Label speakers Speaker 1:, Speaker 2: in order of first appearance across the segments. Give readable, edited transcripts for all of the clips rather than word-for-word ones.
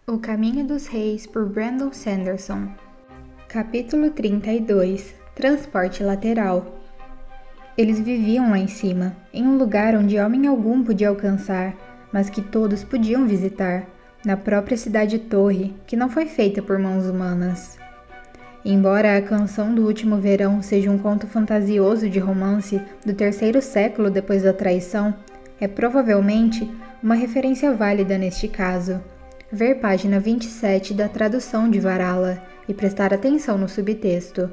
Speaker 1: O Caminho dos Reis, por Brandon Sanderson. Capítulo 32. Transporte lateral. Eles viviam lá em cima, em um lugar onde homem algum podia alcançar, mas que todos podiam visitar, na própria cidade-torre, que não foi feita por mãos humanas. Embora a canção do último verão seja um conto fantasioso de romance do 3º século depois da traição, é provavelmente uma referência válida neste caso. Ver página 27 da tradução de Varala e prestar atenção no subtexto.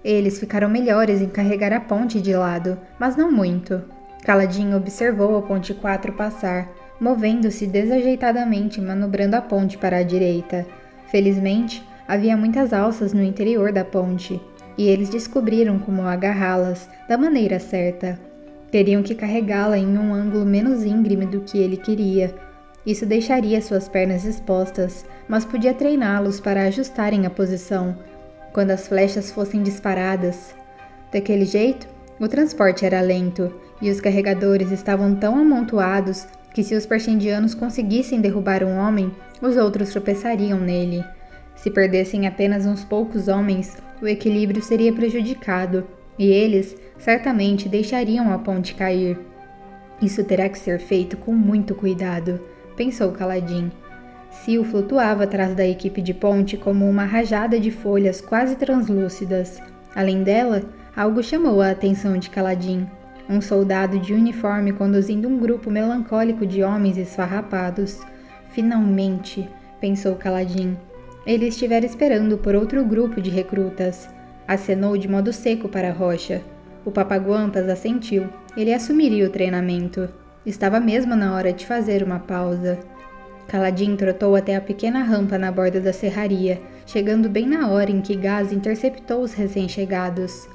Speaker 1: Eles ficaram melhores em carregar a ponte de lado, mas não muito. Caladinho observou a ponte 4 passar, movendo-se desajeitadamente, manobrando a ponte para a direita. Felizmente, havia muitas alças no interior da ponte, e eles descobriram como agarrá-las da maneira certa. Teriam que carregá-la em um ângulo menos íngreme do que ele queria. Isso deixaria suas pernas expostas, mas podia treiná-los para ajustarem a posição quando as flechas fossem disparadas. Daquele jeito, o transporte era lento, e os carregadores estavam tão amontoados que se os parchendianos conseguissem derrubar um homem, os outros tropeçariam nele. Se perdessem apenas uns poucos homens, o equilíbrio seria prejudicado, e eles certamente deixariam a ponte cair. Isso terá que ser feito com muito cuidado, pensou Caladin. Sil flutuava atrás da equipe de ponte como uma rajada de folhas quase translúcidas. Além dela, algo chamou a atenção de Caladin. Um soldado de uniforme conduzindo um grupo melancólico de homens esfarrapados. Finalmente, pensou Caladin. Ele estivera esperando por outro grupo de recrutas. Acenou de modo seco para a rocha. O Papaguampas assentiu. Ele assumiria o treinamento. Estava mesmo na hora de fazer uma pausa. Caladin trotou até a pequena rampa na borda da serraria, chegando bem na hora em que Gaz interceptou os recém-chegados.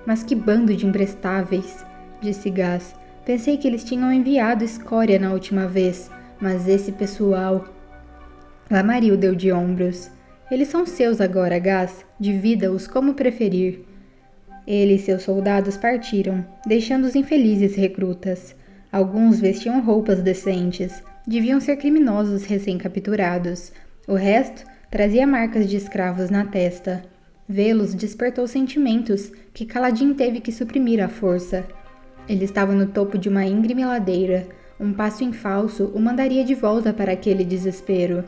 Speaker 1: Mas que bando de imprestáveis, disse Gaz. Pensei que eles tinham enviado escória na última vez, mas esse pessoal... Lamaril deu de ombros. Eles são seus agora, Gaz. Divida-os como preferir. Ele e seus soldados partiram, deixando os infelizes recrutas. Alguns vestiam roupas decentes, deviam ser criminosos recém-capturados. O resto trazia marcas de escravos na testa. Vê-los despertou sentimentos que Caladin teve que suprimir à força. Ele estava no topo de uma íngreme ladeira. Um passo em falso o mandaria de volta para aquele desespero.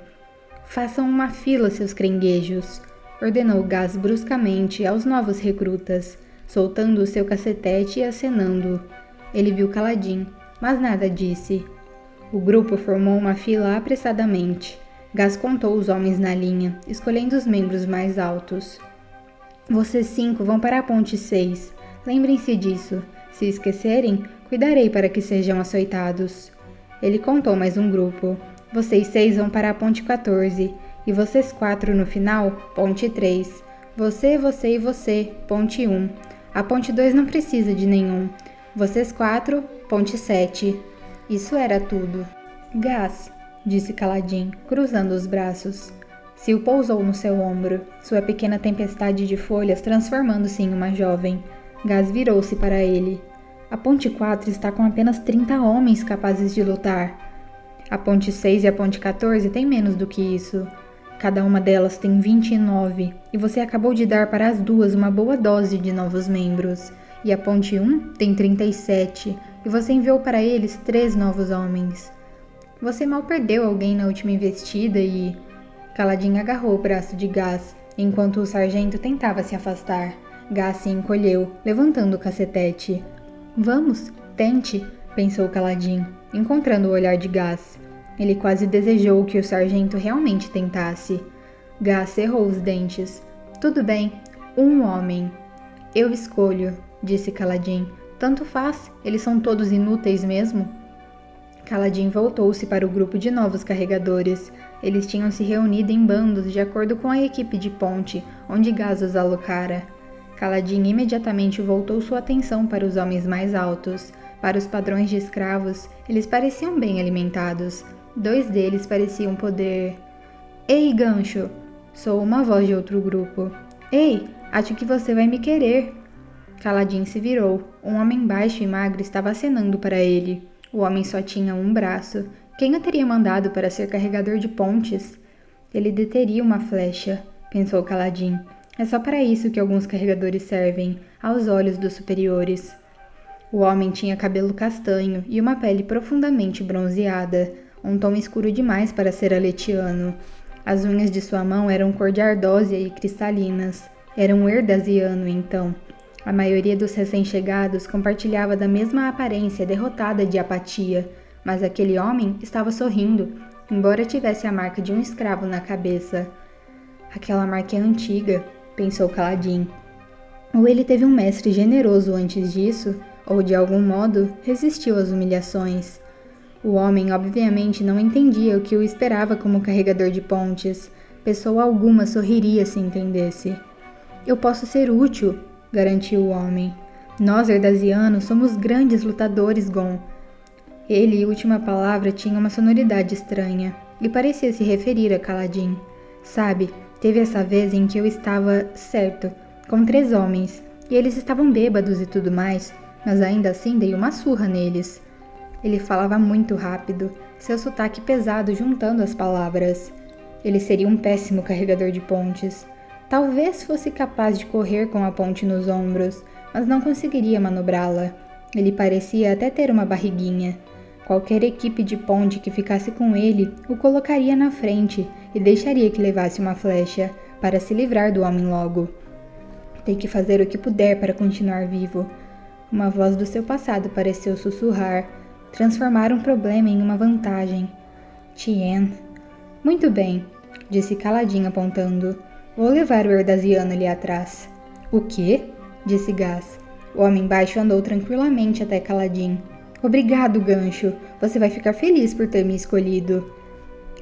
Speaker 1: Façam uma fila, seus crenguejos, ordenou Gaz bruscamente aos novos recrutas, soltando o seu cacetete e acenando. Ele viu Caladin, mas nada disse. O grupo formou uma fila apressadamente. Gaz contou os homens na linha, escolhendo os membros mais altos. Vocês 5 vão para a ponte 6. Lembrem-se disso. Se esquecerem, cuidarei para que sejam açoitados. Ele contou mais um grupo. Vocês 6 vão para a ponte 14. E vocês 4 no final, ponte 3. Você e você, ponte 1. A ponte 2 não precisa de nenhum. Vocês 4, ponte 7. Isso era tudo. Gaz, disse Caladin, cruzando os braços. Sil pousou no seu ombro, sua pequena tempestade de folhas transformando-se em uma jovem. Gaz virou-se para ele. A ponte 4 está com apenas 30 homens capazes de lutar. A ponte 6 e a ponte 14 têm menos do que isso. Cada uma delas tem 29, e você acabou de dar para as duas uma boa dose de novos membros. E a ponte 1 tem 37, e você enviou para eles 3 novos homens. Você mal perdeu alguém na última investida e... Caladin agarrou o braço de Gaz, enquanto o sargento tentava se afastar. Gaz se encolheu, levantando o cacetete. Vamos, tente, pensou Caladin, encontrando o olhar de Gaz. Ele quase desejou que o sargento realmente tentasse. Gaz cerrou os dentes. Tudo bem, um homem. Eu escolho, disse Caladin. Tanto faz, eles são todos inúteis mesmo. Caladin voltou-se para o grupo de novos carregadores. Eles tinham se reunido em bandos de acordo com a equipe de ponte, onde Gaz os alocara. Caladin imediatamente voltou sua atenção para os homens mais altos. Para os padrões de escravos, eles pareciam bem alimentados. 2 deles pareciam poder... Ei, Gancho! Soou uma voz de outro grupo. Ei, acho que você vai me querer. Caladin se virou. Um homem baixo e magro estava acenando para ele. O homem só tinha um braço. Quem o teria mandado para ser carregador de pontes? Ele deteria uma flecha, pensou Kaladin. É só para isso que alguns carregadores servem, aos olhos dos superiores. O homem tinha cabelo castanho e uma pele profundamente bronzeada, um tom escuro demais para ser aletiano. As unhas de sua mão eram cor de ardósia e cristalinas. Era um erdasiano, então. A maioria dos recém-chegados compartilhava da mesma aparência derrotada de apatia, mas aquele homem estava sorrindo, embora tivesse a marca de um escravo na cabeça. Aquela marca é antiga, pensou Kaladin. Ou ele teve um mestre generoso antes disso, ou de algum modo resistiu às humilhações. O homem obviamente não entendia o que o esperava como carregador de pontes. Pessoa alguma sorriria se entendesse. Eu posso ser útil, garantiu o homem. Nós, erdasianos, somos grandes lutadores, Gon. Ele, última palavra, tinha uma sonoridade estranha, e parecia se referir a Kaladin. Sabe, teve essa vez em que eu estava, certo, com 3 homens, e eles estavam bêbados e tudo mais, mas ainda assim dei uma surra neles. Ele falava muito rápido, seu sotaque pesado juntando as palavras. Ele seria um péssimo carregador de pontes. Talvez fosse capaz de correr com a ponte nos ombros, mas não conseguiria manobrá-la. Ele parecia até ter uma barriguinha. Qualquer equipe de ponte que ficasse com ele o colocaria na frente e deixaria que levasse uma flecha, para se livrar do homem logo. Tem que fazer o que puder para continuar vivo. Uma voz do seu passado pareceu sussurrar. Transformar um problema em uma vantagem. Tien. Muito bem, disse Kaladin apontando. Vou levar o erdasiano ali atrás. O quê? Disse Gaz. O homem baixo andou tranquilamente até Kaladin. Obrigado, Gancho. Você vai ficar feliz por ter me escolhido.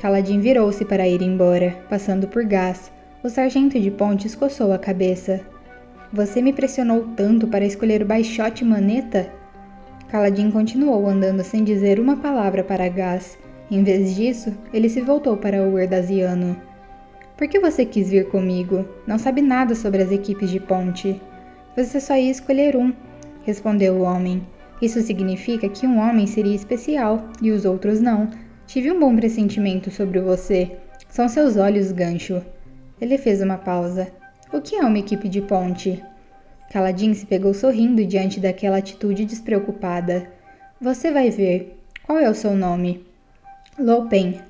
Speaker 1: Kaladin virou-se para ir embora, passando por Gaz. O sargento de pontes coçou a cabeça. Você me pressionou tanto para escolher o baixote maneta? Kaladin continuou andando sem dizer uma palavra para Gaz. Em vez disso, ele se voltou para o erdasiano. Por que você quis vir comigo? Não sabe nada sobre as equipes de ponte. Você só ia escolher um, respondeu o homem. Isso significa que um homem seria especial e os outros não. Tive um bom pressentimento sobre você. São seus olhos, Gancho. Ele fez uma pausa. O que é uma equipe de ponte? Kaladin se pegou sorrindo diante daquela atitude despreocupada. Você vai ver. Qual é o seu nome? Lopen,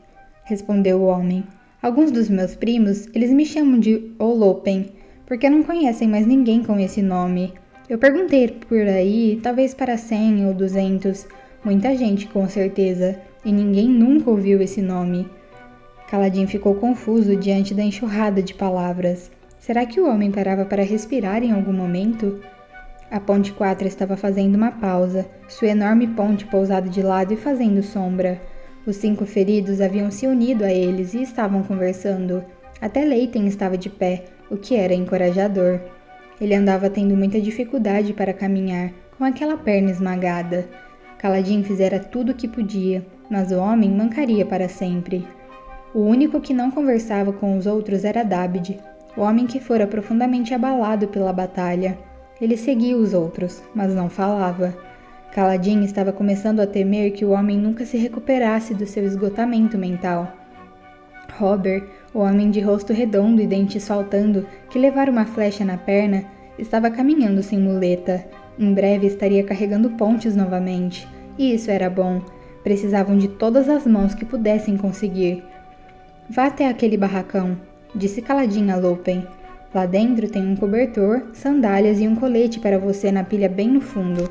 Speaker 1: respondeu o homem. Alguns dos meus primos, eles me chamam de Olopen, porque não conhecem mais ninguém com esse nome. Eu perguntei por aí, talvez para 100 ou 200, muita gente com certeza, e ninguém nunca ouviu esse nome. Kaladin ficou confuso diante da enxurrada de palavras. Será que o homem parava para respirar em algum momento? A ponte 4 estava fazendo uma pausa, sua enorme ponte pousada de lado e fazendo sombra. Os 5 feridos haviam se unido a eles e estavam conversando. Até Leiten estava de pé, o que era encorajador. Ele andava tendo muita dificuldade para caminhar, com aquela perna esmagada. Kaladin fizera tudo o que podia, mas o homem mancaria para sempre. O único que não conversava com os outros era David, o homem que fora profundamente abalado pela batalha. Ele seguia os outros, mas não falava. Kaladin estava começando a temer que o homem nunca se recuperasse do seu esgotamento mental. Robert, o homem de rosto redondo e dentes faltando, que levara uma flecha na perna, estava caminhando sem muleta. Em breve estaria carregando pontes novamente, e isso era bom. Precisavam de todas as mãos que pudessem conseguir. Vá até aquele barracão, disse Kaladin a Lopen. Lá dentro tem um cobertor, sandálias e um colete para você na pilha bem no fundo.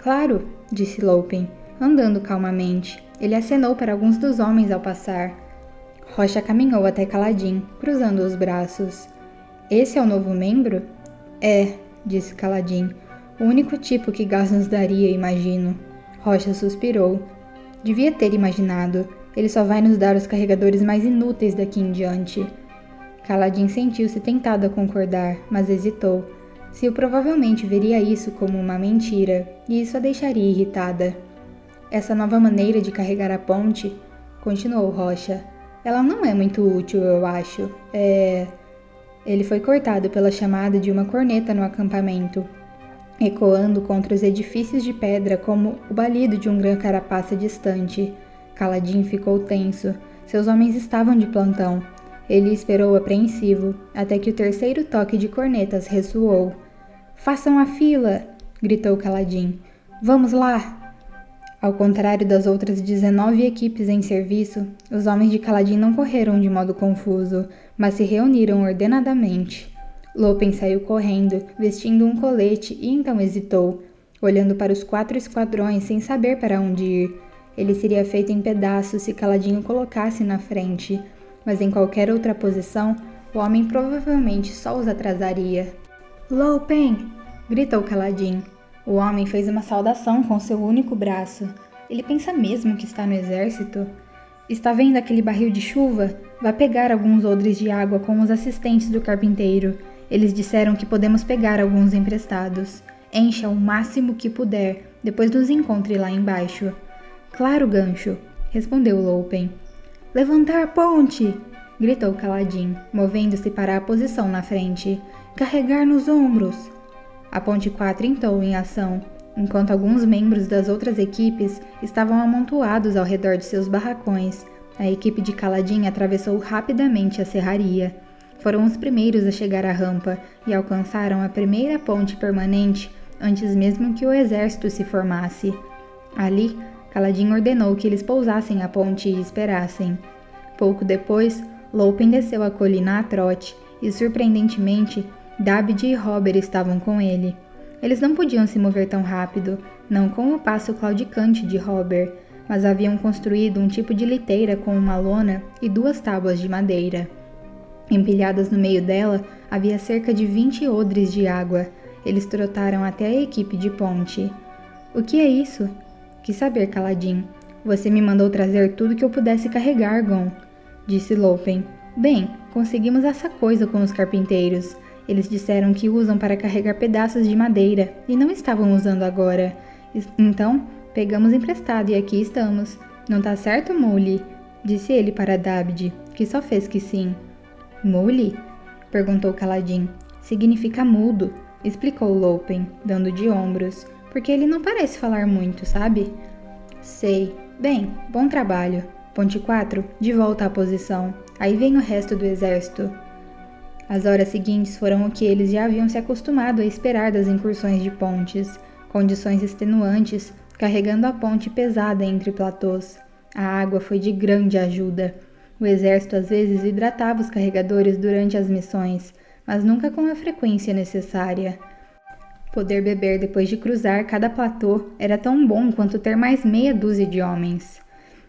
Speaker 1: Claro, disse Lopen, andando calmamente. Ele acenou para alguns dos homens ao passar. Rocha caminhou até Kaladin, cruzando os braços. Esse é o novo membro? É, disse Kaladin. O único tipo que Gaz nos daria, imagino. Rocha suspirou. Devia ter imaginado. Ele só vai nos dar os carregadores mais inúteis daqui em diante. Kaladin sentiu-se tentado a concordar, mas hesitou. Sil provavelmente veria isso como uma mentira, e isso a deixaria irritada. Essa nova maneira de carregar a ponte, continuou Rocha, ela não é muito útil, eu acho. Ele foi cortado pela chamada de uma corneta no acampamento, ecoando contra os edifícios de pedra como o balido de um grã carapaça distante. Kaladin ficou tenso. Seus homens estavam de plantão. Ele esperou apreensivo, até que o terceiro toque de cornetas ressoou. "Façam a fila!" gritou Kaladin. "Vamos lá!" Ao contrário das outras 19 equipes em serviço, os homens de Kaladin não correram de modo confuso, mas se reuniram ordenadamente. Lopen saiu correndo, vestindo um colete, e então hesitou, olhando para os 4 esquadrões sem saber para onde ir. Ele seria feito em pedaços se Kaladin o colocasse na frente, mas em qualquer outra posição, o homem provavelmente só os atrasaria. "Lopen!" gritou Kaladin. O homem fez uma saudação com seu único braço. Ele pensa mesmo que está no exército? "Está vendo aquele barril de chuva? Vá pegar alguns odres de água com os assistentes do carpinteiro. Eles disseram que podemos pegar alguns emprestados. Encha o máximo que puder, depois nos encontre lá embaixo." "Claro, Gancho", respondeu Lopen. "Levantar ponte!" gritou Kaladin, movendo-se para a posição na frente. "Carregar nos ombros!" A ponte 4 entrou em ação, enquanto alguns membros das outras equipes estavam amontoados ao redor de seus barracões. A equipe de Kaladin atravessou rapidamente a serraria. Foram os primeiros a chegar à rampa e alcançaram a primeira ponte permanente antes mesmo que o exército se formasse. Ali, Kaladin ordenou que eles pousassem a ponte e esperassem. Pouco depois, Lopen desceu a colina a trote e, surpreendentemente, Dabid e Robert estavam com ele. Eles não podiam se mover tão rápido, não com o passo claudicante de Robert, mas haviam construído um tipo de liteira com uma lona e 2 tábuas de madeira. Empilhadas no meio dela, havia cerca de 20 odres de água. Eles trotaram até a equipe de ponte. "O que é isso?" "Quis saber, Kaladin. Você me mandou trazer tudo que eu pudesse carregar, Gon", disse Lopen. "Bem, conseguimos essa coisa com os carpinteiros. Eles disseram que usam para carregar pedaços de madeira e não estavam usando agora. Então, pegamos emprestado e aqui estamos. Não tá certo, Molly?" disse ele para Dabid, que só fez que sim. "Molly?" perguntou Kaladin. "Significa mudo", explicou Lopen, dando de ombros, "porque ele não parece falar muito, sabe?" "Sei. Bem, bom trabalho. Ponte 4, de volta à posição. Aí vem o resto do exército." As horas seguintes foram o que eles já haviam se acostumado a esperar das incursões de pontes, condições extenuantes, carregando a ponte pesada entre platôs. A água foi de grande ajuda. O exército às vezes hidratava os carregadores durante as missões, mas nunca com a frequência necessária. Poder beber depois de cruzar cada platô era tão bom quanto ter mais meia dúzia de homens.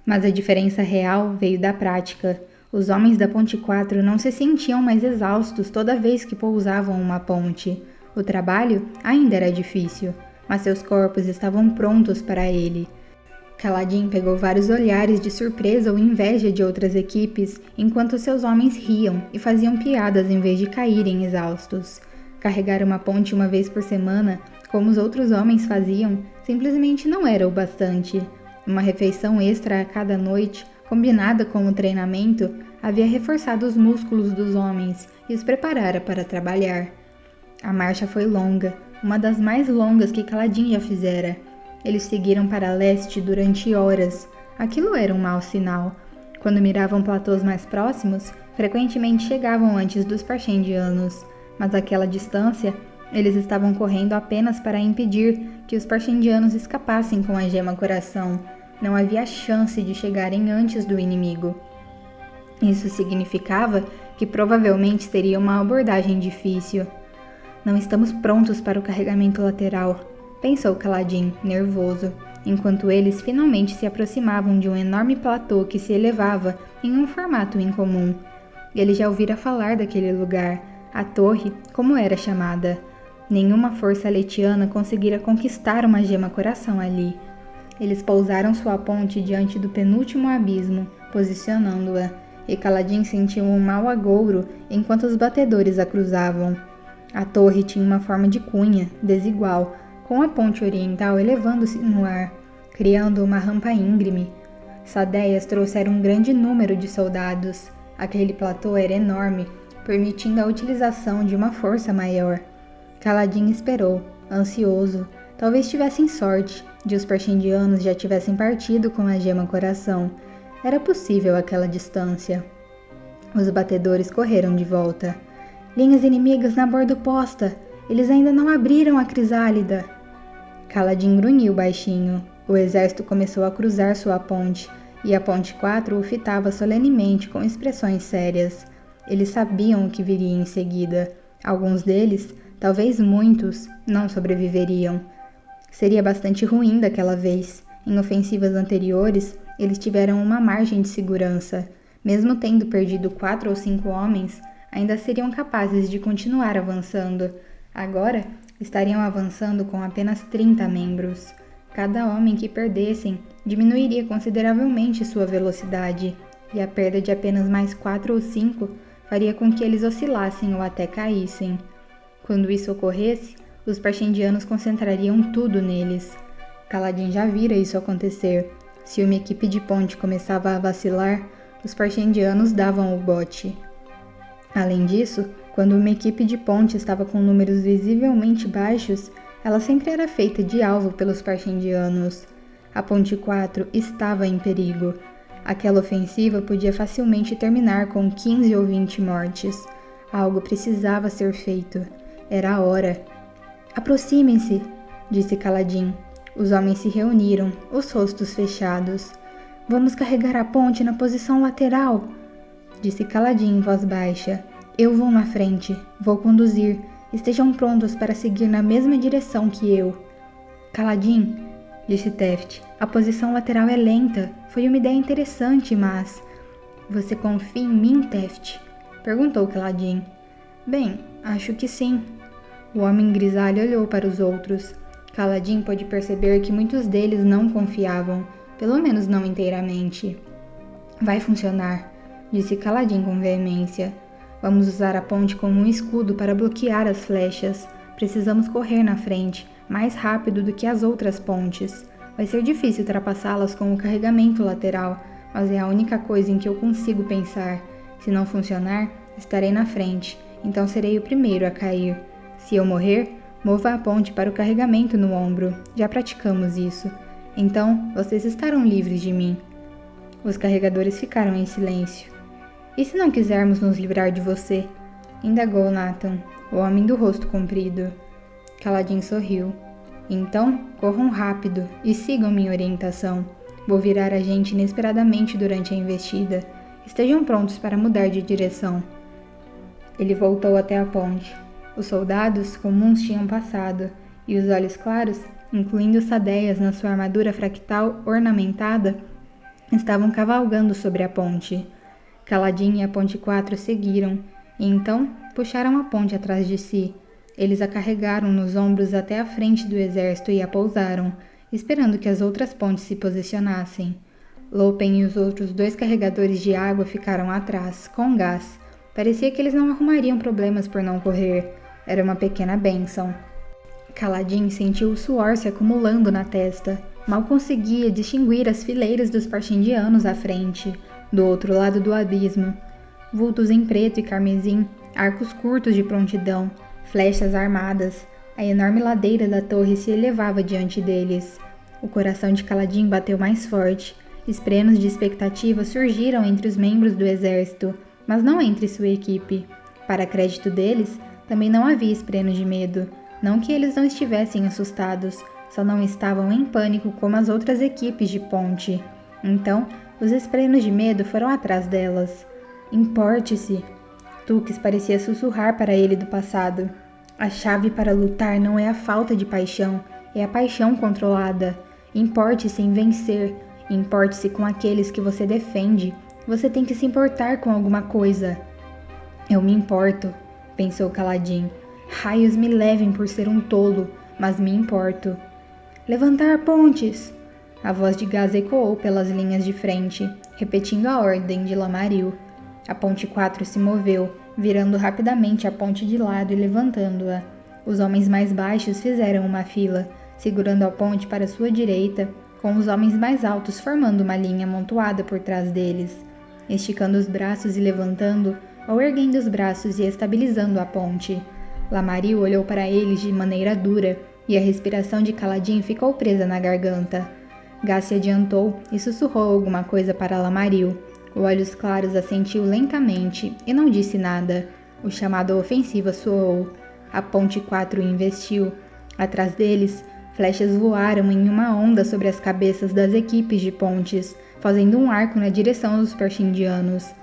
Speaker 1: Mas a diferença real veio da prática. Os homens da Ponte 4 não se sentiam mais exaustos toda vez que pousavam uma ponte. O trabalho ainda era difícil, mas seus corpos estavam prontos para ele. Kaladin pegou vários olhares de surpresa ou inveja de outras equipes, enquanto seus homens riam e faziam piadas em vez de caírem exaustos. Carregar uma ponte uma vez por semana, como os outros homens faziam, simplesmente não era o bastante. Uma refeição extra a cada noite, combinada com o treinamento, havia reforçado os músculos dos homens e os preparara para trabalhar. A marcha foi longa, uma das mais longas que Kaladin já fizera. Eles seguiram para leste durante horas. Aquilo era um mau sinal. Quando miravam platôs mais próximos, frequentemente chegavam antes dos Parchendianos, mas àquela distância, eles estavam correndo apenas para impedir que os Parchendianos escapassem com a gema coração. Não havia chance de chegarem antes do inimigo. Isso significava que provavelmente seria uma abordagem difícil. "Não estamos prontos para o carregamento lateral", pensou Kaladin, nervoso, enquanto eles finalmente se aproximavam de um enorme platô que se elevava em um formato incomum. Ele já ouvira falar daquele lugar, a torre, como era chamada. Nenhuma força letiana conseguira conquistar uma gema coração ali. Eles pousaram sua ponte diante do penúltimo abismo, posicionando-a, e Kaladin sentiu um mau agouro enquanto os batedores a cruzavam. A torre tinha uma forma de cunha, desigual, com a ponte oriental elevando-se no ar, criando uma rampa íngreme. Sadeias trouxeram um grande número de soldados. Aquele platô era enorme, permitindo a utilização de uma força maior. Kaladin esperou, ansioso, Talvez tivessem sorte de os Parchendianos já tivessem partido com a gema coração. Era possível aquela distância. Os batedores correram de volta. Linhas inimigas na borda oposta! Eles ainda não abriram a crisálida! Kaladin grunhiu baixinho. O exército começou a cruzar sua ponte, e a ponte 4 o fitava solenemente com expressões sérias. Eles sabiam o que viria em seguida. Alguns deles, talvez muitos, não sobreviveriam. Seria bastante ruim daquela vez. Em ofensivas anteriores, eles tiveram uma margem de segurança. Mesmo tendo perdido 4 ou 5 homens, ainda seriam capazes de continuar avançando. Agora, estariam avançando com apenas 30 membros. Cada homem que perdessem diminuiria consideravelmente sua velocidade, e a perda de apenas mais 4 ou 5 faria com que eles oscilassem ou até caíssem. Quando isso ocorresse, os Parchendianos concentrariam tudo neles. Kaladin já vira isso acontecer. Se uma equipe de ponte começava a vacilar, os Parchendianos davam o bote. Além disso, quando uma equipe de ponte estava com números visivelmente baixos, ela sempre era feita de alvo pelos Parchendianos. A ponte 4 estava em perigo. Aquela ofensiva podia facilmente terminar com 15 ou 20 mortes. Algo precisava ser feito. Era a hora. Aproximem-se, disse Kaladin. Os homens se reuniram, os rostos fechados. Vamos carregar a ponte na posição lateral, disse Kaladin em voz baixa. Eu vou na frente, vou conduzir. Estejam prontos para seguir na mesma direção que eu. Kaladin, disse Teft, a posição lateral é lenta. Foi uma ideia interessante, mas... Você confia em mim, Teft? Perguntou Kaladin. Bem, acho que sim. O homem grisalho olhou para os outros. Kaladin pôde perceber que muitos deles não confiavam, pelo menos não inteiramente. Vai funcionar, disse Kaladin com veemência. Vamos usar a ponte como um escudo para bloquear as flechas. Precisamos correr na frente, mais rápido do que as outras pontes. Vai ser difícil ultrapassá-las com o carregamento lateral, mas é a única coisa em que eu consigo pensar. Se não funcionar, estarei na frente, então serei o primeiro a cair. Se eu morrer, mova a ponte para o carregamento no ombro. Já praticamos isso. Então, vocês estarão livres de mim. Os carregadores ficaram em silêncio. E se não quisermos nos livrar de você? Indagou Nathan, o homem do rosto comprido. Kaladin sorriu. Então, corram rápido e sigam minha orientação. Vou virar a gente inesperadamente durante a investida. Estejam prontos para mudar de direção. Ele voltou até a ponte. Os soldados comuns tinham passado, e os olhos claros, incluindo sadeias na sua armadura fractal ornamentada, estavam cavalgando sobre a ponte. Kaladin e a ponte 4 seguiram, e então puxaram a ponte atrás de si. Eles a carregaram nos ombros até a frente do exército e a pousaram, esperando que as outras pontes se posicionassem. Lopen e os outros 2 carregadores de água ficaram atrás, com gás. Parecia que eles não arrumariam problemas por não correr. Era uma pequena bênção. Kaladin sentiu o suor se acumulando na testa. Mal conseguia distinguir as fileiras dos Parchendianos à frente, do outro lado do abismo. Vultos em preto e carmesim, arcos curtos de prontidão, flechas armadas. A enorme ladeira da torre se elevava diante deles. O coração de Kaladin bateu mais forte. Esprenos de expectativa surgiram entre os membros do exército, mas não entre sua equipe. Para crédito deles, também não havia esprenos de medo. Não que eles não estivessem assustados, só não estavam em pânico como as outras equipes de ponte. Então, os esprenos de medo foram atrás delas. Importe-se! Tux parecia sussurrar para ele do passado. A chave para lutar não é a falta de paixão, é a paixão controlada. Importe-se em vencer, importe-se com aqueles que você defende. Você tem que se importar com alguma coisa. Eu me importo, pensou Kaladin. Raios me levem por ser um tolo, mas me importo. Levantar pontes! A voz de Gaz ecoou pelas linhas de frente, repetindo a ordem de Lamaril. A ponte 4 se moveu, virando rapidamente a ponte de lado e levantando-a. Os homens mais baixos fizeram uma fila, segurando a ponte para sua direita, com os homens mais altos formando uma linha amontoada por trás deles, esticando os braços e levantando, ou erguendo os braços e estabilizando a ponte. Lamaril olhou para eles de maneira dura, e a respiração de Kaladin ficou presa na garganta. Gás se adiantou e sussurrou alguma coisa para Lamaril. Olhos Claros assentiu lentamente e não disse nada. O chamado ofensiva soou. A Ponte 4 investiu. Atrás deles, flechas voaram em uma onda sobre as cabeças das equipes de pontes, fazendo um arco na direção dos Parshindianos.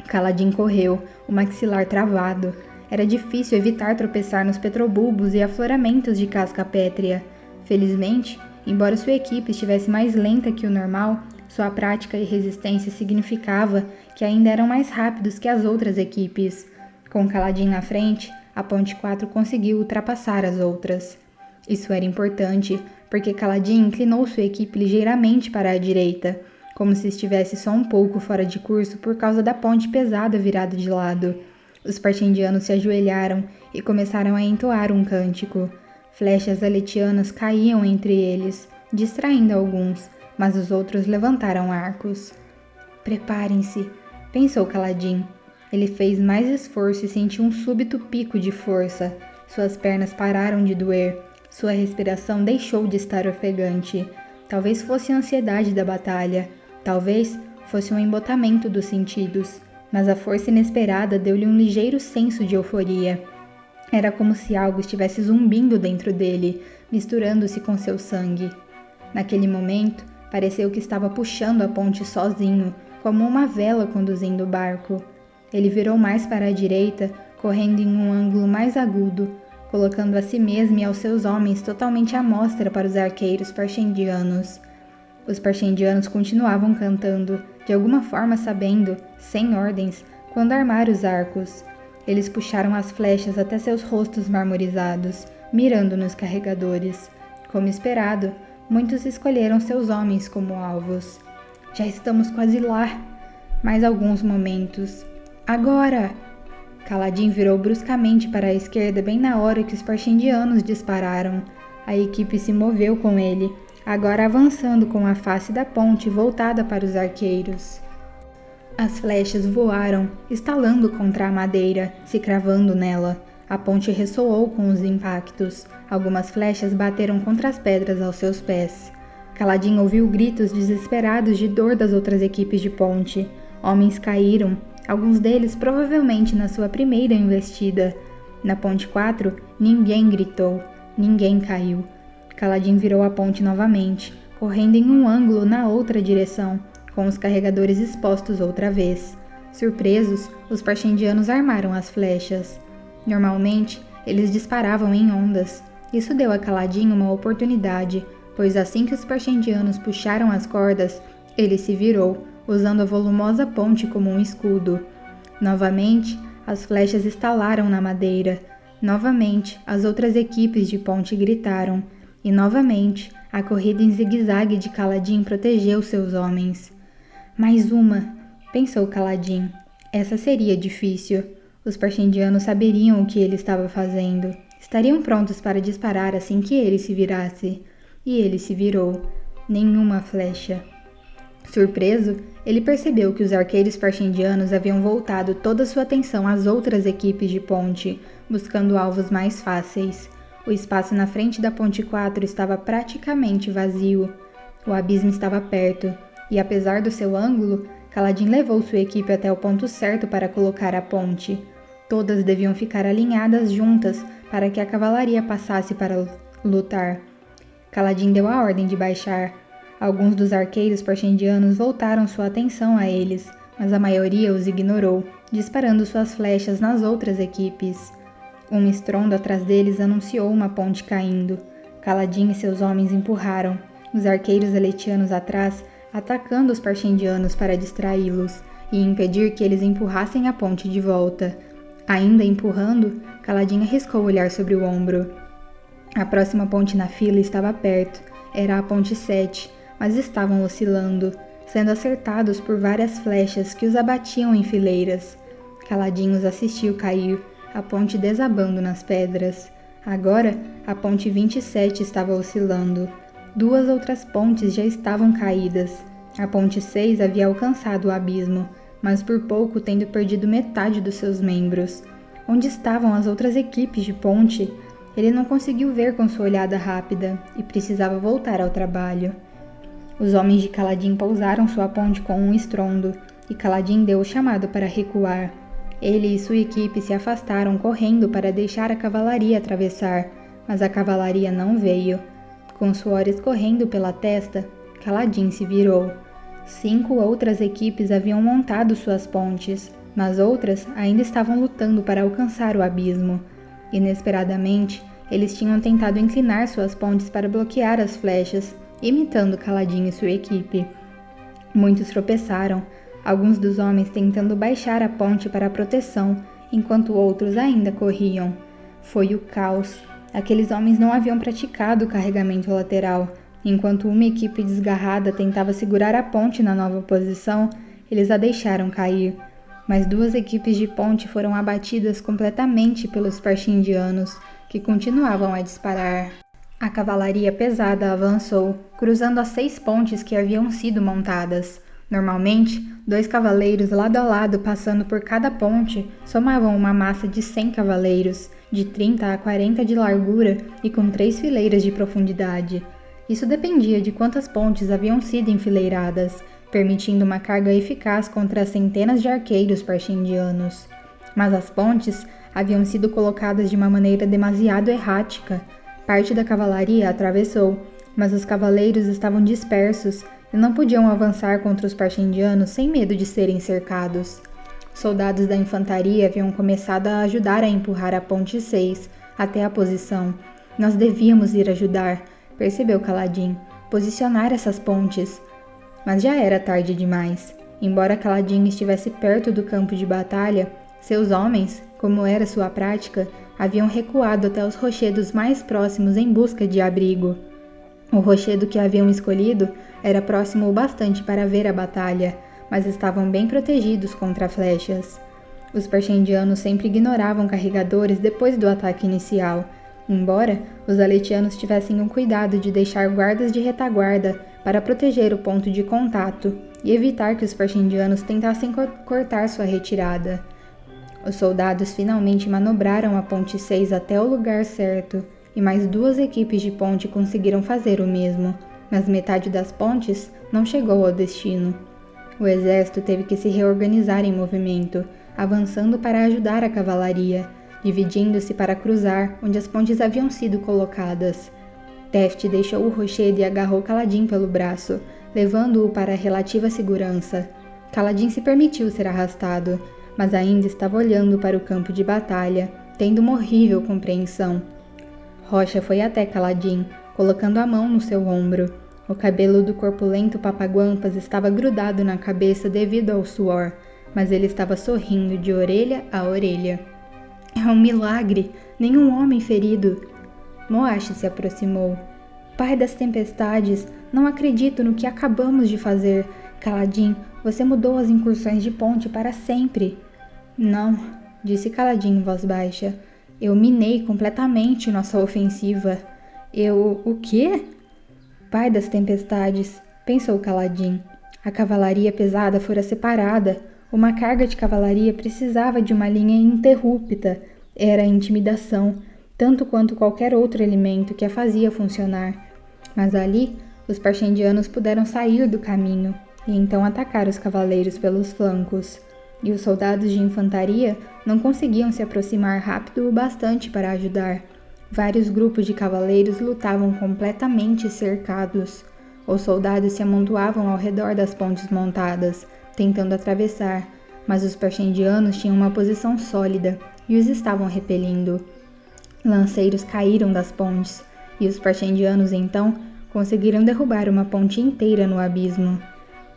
Speaker 1: Kaladin correu, o maxilar travado. Era difícil evitar tropeçar nos petrobulbos e afloramentos de casca pétrea. Felizmente, embora sua equipe estivesse mais lenta que o normal, sua prática e resistência significava que ainda eram mais rápidos que as outras equipes. Com Kaladin na frente, a Ponte 4 conseguiu ultrapassar as outras. Isso era importante, porque Kaladin inclinou sua equipe ligeiramente para a direita, como se estivesse só um pouco fora de curso por causa da ponte pesada virada de lado. Os Parshindianos se ajoelharam e começaram a entoar um cântico. Flechas aletianas caíam entre eles, distraindo alguns, mas os outros levantaram arcos. Preparem-se, pensou Kaladin. Ele fez mais esforço e sentiu um súbito pico de força. Suas pernas pararam de doer. Sua respiração deixou de estar ofegante. Talvez fosse a ansiedade da batalha. Talvez fosse um embotamento dos sentidos. Mas a força inesperada deu-lhe um ligeiro senso de euforia. Era como se algo estivesse zumbindo dentro dele, misturando-se com seu sangue. Naquele momento, pareceu que estava puxando a ponte sozinho, como uma vela conduzindo o barco. Ele virou mais para a direita, correndo em um ângulo mais agudo, colocando a si mesmo e aos seus homens totalmente à mostra para os arqueiros Parshindianos. Os Parshindianos continuavam cantando, de alguma forma sabendo, sem ordens, quando armar os arcos. Eles puxaram as flechas até seus rostos marmorizados, mirando nos carregadores. Como esperado, muitos escolheram seus homens como alvos. Já estamos quase lá. Mais alguns momentos. Agora! Kaladin virou bruscamente para a esquerda bem na hora que os Parshindianos dispararam. A equipe se moveu com ele, agora avançando com a face da ponte voltada para os arqueiros. As flechas voaram, estalando contra a madeira, se cravando nela. A ponte ressoou com os impactos. Algumas flechas bateram contra as pedras aos seus pés. Kaladin ouviu gritos desesperados de dor das outras equipes de ponte. Homens caíram, alguns deles provavelmente na sua primeira investida. Na Ponte 4, ninguém gritou, ninguém caiu. Kaladin virou a ponte novamente, correndo em um ângulo na outra direção, com os carregadores expostos outra vez. Surpresos, os Parshindianos armaram as flechas. Normalmente, eles disparavam em ondas. Isso deu a Kaladin uma oportunidade, pois assim que os Parshindianos puxaram as cordas, ele se virou, usando a volumosa ponte como um escudo. Novamente, as flechas estalaram na madeira. Novamente, as outras equipes de ponte gritaram. E novamente, a corrida em zigue-zague de Kaladin protegeu seus homens. Mais uma, pensou Kaladin. Essa seria difícil. Os Parshindianos saberiam o que ele estava fazendo. Estariam prontos para disparar assim que ele se virasse. E ele se virou. Nenhuma flecha. Surpreso, ele percebeu que os arqueiros Parshindianos haviam voltado toda sua atenção às outras equipes de ponte, buscando alvos mais fáceis. O espaço na frente da Ponte 4 estava praticamente vazio. O abismo estava perto, e apesar do seu ângulo, Kaladin levou sua equipe até o ponto certo para colocar a ponte. Todas deviam ficar alinhadas juntas para que a cavalaria passasse para lutar. Kaladin deu a ordem de baixar. Alguns dos arqueiros Parshindianos voltaram sua atenção a eles, mas a maioria os ignorou, disparando suas flechas nas outras equipes. Um estrondo atrás deles anunciou uma ponte caindo. Kaladin e seus homens empurraram, os arqueiros eletianos atrás, atacando os Parshindianos para distraí-los e impedir que eles empurrassem a ponte de volta. Ainda empurrando, Kaladin arriscou olhar sobre o ombro. A próxima ponte na fila estava perto, era a Ponte 7, mas estavam oscilando, sendo acertados por várias flechas que os abatiam em fileiras. Kaladin os assistiu cair, a ponte desabando nas pedras. Agora, a Ponte 27 estava oscilando. Duas outras pontes já estavam caídas. A Ponte 6 havia alcançado o abismo, mas por pouco tendo perdido metade dos seus membros. Onde estavam as outras equipes de ponte? Ele não conseguiu ver com sua olhada rápida e precisava voltar ao trabalho. Os homens de Kaladin pousaram sua ponte com um estrondo e Kaladin deu o chamado para recuar. Ele e sua equipe se afastaram correndo para deixar a cavalaria atravessar, mas a cavalaria não veio. Com suor escorrendo pela testa, Kaladin se virou. 5 outras equipes haviam montado suas pontes, mas outras ainda estavam lutando para alcançar o abismo. Inesperadamente, eles tinham tentado inclinar suas pontes para bloquear as flechas, imitando Kaladin e sua equipe. Muitos tropeçaram, alguns dos homens tentando baixar a ponte para proteção, enquanto outros ainda corriam. Foi o caos. Aqueles homens não haviam praticado o carregamento lateral. Enquanto uma equipe desgarrada tentava segurar a ponte na nova posição, eles a deixaram cair. Mas 2 equipes de ponte foram abatidas completamente pelos Parshindianos, que continuavam a disparar. A cavalaria pesada avançou, cruzando as 6 pontes que haviam sido montadas. Normalmente, 2 cavaleiros lado a lado passando por cada ponte somavam uma massa de 100 cavaleiros, de 30 a 40 de largura e com 3 fileiras de profundidade. Isso dependia de quantas pontes haviam sido enfileiradas, permitindo uma carga eficaz contra as centenas de arqueiros parshindianos. Mas as pontes haviam sido colocadas de uma maneira demasiado errática. Parte da cavalaria atravessou, mas os cavaleiros estavam dispersos e não podiam avançar contra os parshindianos sem medo de serem cercados. Soldados da infantaria haviam começado a ajudar a empurrar a ponte 6 até a posição. Nós devíamos ir ajudar, percebeu Kaladin, posicionar essas pontes. Mas já era tarde demais. Embora Kaladin estivesse perto do campo de batalha, seus homens, como era sua prática, haviam recuado até os rochedos mais próximos em busca de abrigo. O rochedo que haviam escolhido era próximo o bastante para ver a batalha, mas estavam bem protegidos contra flechas. Os parshindianos sempre ignoravam carregadores depois do ataque inicial, embora os aletianos tivessem o cuidado de deixar guardas de retaguarda para proteger o ponto de contato e evitar que os parshindianos tentassem cortar sua retirada. Os soldados finalmente manobraram a ponte 6 até o lugar certo, e mais 2 equipes de ponte conseguiram fazer o mesmo, mas metade das pontes não chegou ao destino. O exército teve que se reorganizar em movimento, avançando para ajudar a cavalaria, dividindo-se para cruzar onde as pontes haviam sido colocadas. Teft deixou o rochedo e agarrou Kaladin pelo braço, levando-o para relativa segurança. Kaladin se permitiu ser arrastado, mas ainda estava olhando para o campo de batalha, tendo uma horrível compreensão. Rocha foi até Kaladin, colocando a mão no seu ombro. O cabelo do corpulento Papaguampas estava grudado na cabeça devido ao suor, mas ele estava sorrindo de orelha a orelha. É um milagre! Nenhum homem ferido! Moashi se aproximou. Pai das tempestades, não acredito no que acabamos de fazer. Kaladin, você mudou as incursões de ponte para sempre. Não, disse Kaladin em voz baixa. Eu minei completamente nossa ofensiva. O quê? Pai das tempestades, pensou Kaladin. A cavalaria pesada fora separada. Uma carga de cavalaria precisava de uma linha ininterrupta. Era a intimidação, tanto quanto qualquer outro elemento que a fazia funcionar. Mas ali, os parshindianos puderam sair do caminho e então atacar os cavaleiros pelos flancos. E os soldados de infantaria não conseguiam se aproximar rápido o bastante para ajudar. Vários grupos de cavaleiros lutavam completamente cercados. Os soldados se amontoavam ao redor das pontes montadas, tentando atravessar, mas os parshindianos tinham uma posição sólida e os estavam repelindo. Lanceiros caíram das pontes, e os parshindianos então conseguiram derrubar uma ponte inteira no abismo.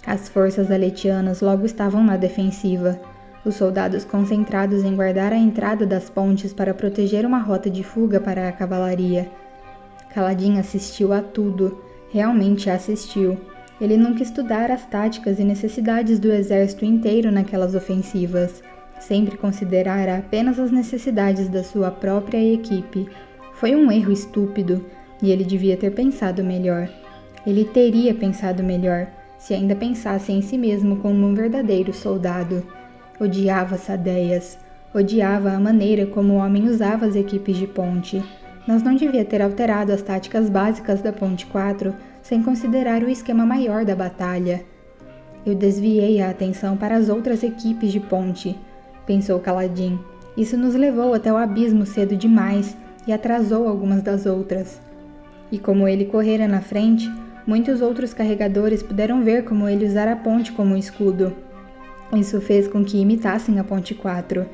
Speaker 1: As forças aletianas logo estavam na defensiva, os soldados concentrados em guardar a entrada das pontes para proteger uma rota de fuga para a cavalaria. Kaladin assistiu a tudo, realmente assistiu. Ele nunca estudara as táticas e necessidades do exército inteiro naquelas ofensivas. Sempre considerara apenas as necessidades da sua própria equipe. Foi um erro estúpido, e ele devia ter pensado melhor. Ele teria pensado melhor, se ainda pensasse em si mesmo como um verdadeiro soldado. Odiava Sadeias, odiava a maneira como o homem usava as equipes de ponte. mas não devia ter alterado as táticas básicas da Ponte 4 sem considerar o esquema maior da batalha. Eu desviei a atenção para as outras equipes de ponte, pensou Kaladin. Isso nos levou até o abismo cedo demais e atrasou algumas das outras. E como ele correra na frente, muitos outros carregadores puderam ver como ele usara a ponte como escudo. Isso fez com que imitassem a Ponte 4.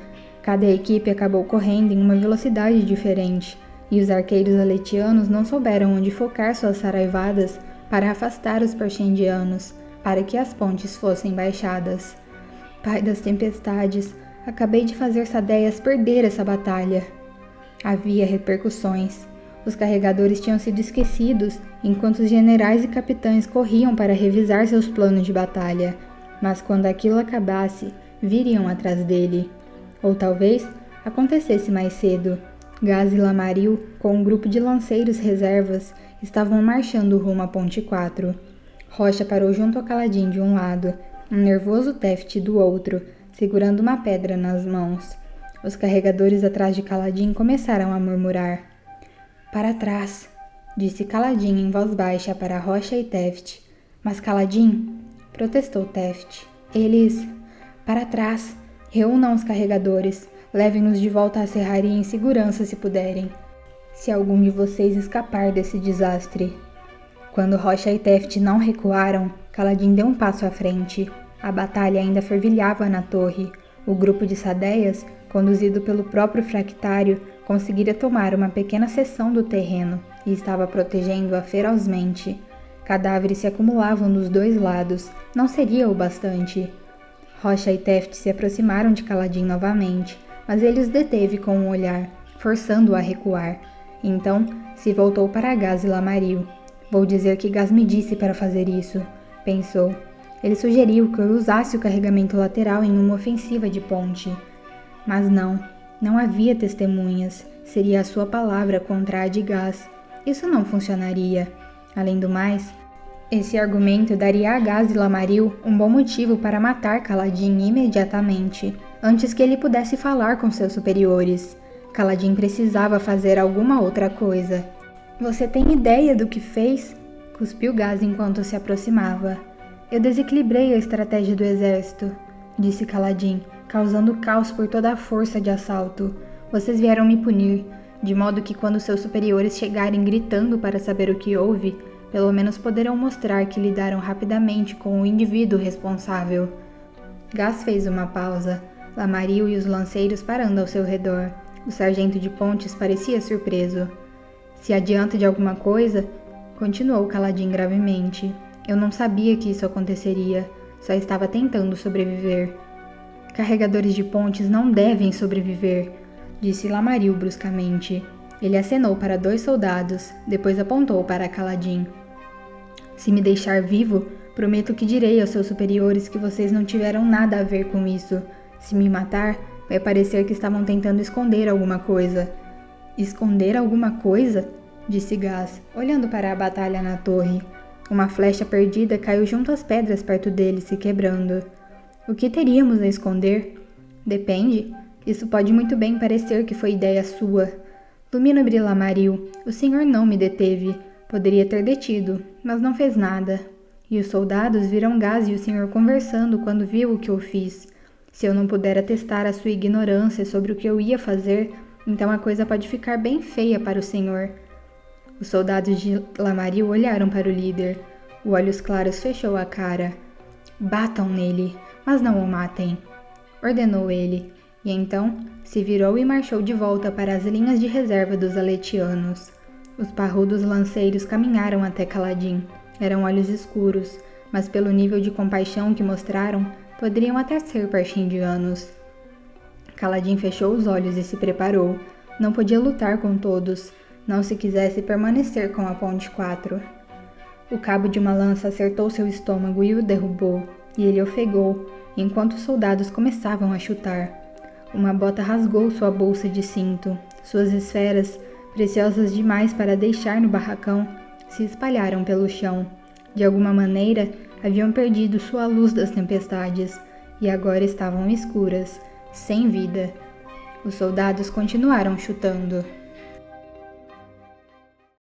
Speaker 1: Cada equipe acabou correndo em uma velocidade diferente, e os arqueiros aletianos não souberam onde focar suas saraivadas para afastar os pershendianos, para que as pontes fossem baixadas. Pai das tempestades, acabei de fazer Sadeias perder essa batalha. Havia repercussões. Os carregadores tinham sido esquecidos enquanto os generais e capitães corriam para revisar seus planos de batalha, mas quando aquilo acabasse, viriam atrás dele. Ou talvez acontecesse mais cedo. Gaz e Lamaril, com um grupo de lanceiros reservas, estavam marchando rumo à Ponte 4. Rocha parou junto a Kaladin de um lado, um nervoso Teft do outro, segurando uma pedra nas mãos. Os carregadores atrás de Kaladin começaram a murmurar. Para trás, disse Kaladin em voz baixa para Rocha e Teft. Mas Kaladin, protestou Teft. Eles... Para trás, reúnam os carregadores, levem-nos de volta à serraria em segurança se puderem. Se algum de vocês escapar desse desastre. Quando Rocha e Teft não recuaram, Kaladin deu um passo à frente. A batalha ainda fervilhava na torre. O grupo de Sadeias, conduzido pelo próprio Fractário, conseguira tomar uma pequena seção do terreno e estava protegendo-a ferozmente. Cadáveres se acumulavam dos dois lados, não seria o bastante. Rocha e Teft se aproximaram de Kaladin novamente, mas ele os deteve com um olhar, forçando-o a recuar. Então, se voltou para Gaz e Lamaril. Vou dizer que Gaz me disse para fazer isso, pensou. Ele sugeriu que eu usasse o carregamento lateral em uma ofensiva de ponte. Mas não havia testemunhas. Seria a sua palavra contra a de Gaz. Isso não funcionaria. Além do mais, esse argumento daria a Gaz e Lamaril um bom motivo para matar Kaladin imediatamente, antes que ele pudesse falar com seus superiores. Kaladin precisava fazer alguma outra coisa. Você tem ideia do que fez? Cuspiu Gaz enquanto se aproximava. Eu desequilibrei a estratégia do exército, disse Kaladin, causando caos por toda a força de assalto. Vocês vieram me punir, de modo que quando seus superiores chegarem gritando para saber o que houve, pelo menos poderão mostrar que lidaram rapidamente com o indivíduo responsável. Gaz fez uma pausa, Lamaril e os lanceiros parando ao seu redor. O sargento de pontes parecia surpreso. Se adianta de alguma coisa, continuou Kaladin gravemente. Eu não sabia que isso aconteceria, só estava tentando sobreviver. Carregadores de pontes não devem sobreviver, disse Lamaril bruscamente. Ele acenou para 2 soldados, depois apontou para Kaladin. Se me deixar vivo, prometo que direi aos seus superiores que vocês não tiveram nada a ver com isso. Se me matar, vai parecer que estavam tentando esconder alguma coisa. Esconder alguma coisa? Disse Gaz, olhando para a batalha na torre. Uma flecha perdida caiu junto às pedras perto dele, se quebrando. O que teríamos a esconder? Depende. Isso pode muito bem parecer que foi ideia sua. Luminobre Lamaril, o senhor não me deteve. Poderia ter detido, mas não fez nada. E os soldados viram Gaz e o senhor conversando quando viu o que eu fiz. Se eu não puder atestar a sua ignorância sobre o que eu ia fazer, então a coisa pode ficar bem feia para o senhor. Os soldados de Lamaril olharam para o líder. O Olhos Claros fechou a cara. Batam nele, mas não o matem, ordenou ele, e então se virou e marchou de volta para as linhas de reserva dos aletianos. Os parrudos lanceiros caminharam até Kaladin. Eram olhos escuros, mas pelo nível de compaixão que mostraram, poderiam até ser pershindianos. Kaladin fechou os olhos e se preparou. Não podia lutar com todos, não se quisesse permanecer com a Ponte 4. O cabo de uma lança acertou seu estômago e o derrubou, e ele ofegou, enquanto os soldados começavam a chutar. Uma bota rasgou sua bolsa de cinto. Suas esferas, preciosas demais para deixar no barracão, se espalharam pelo chão. De alguma maneira, haviam perdido sua luz das tempestades, e agora estavam escuras, sem vida. Os soldados continuaram chutando.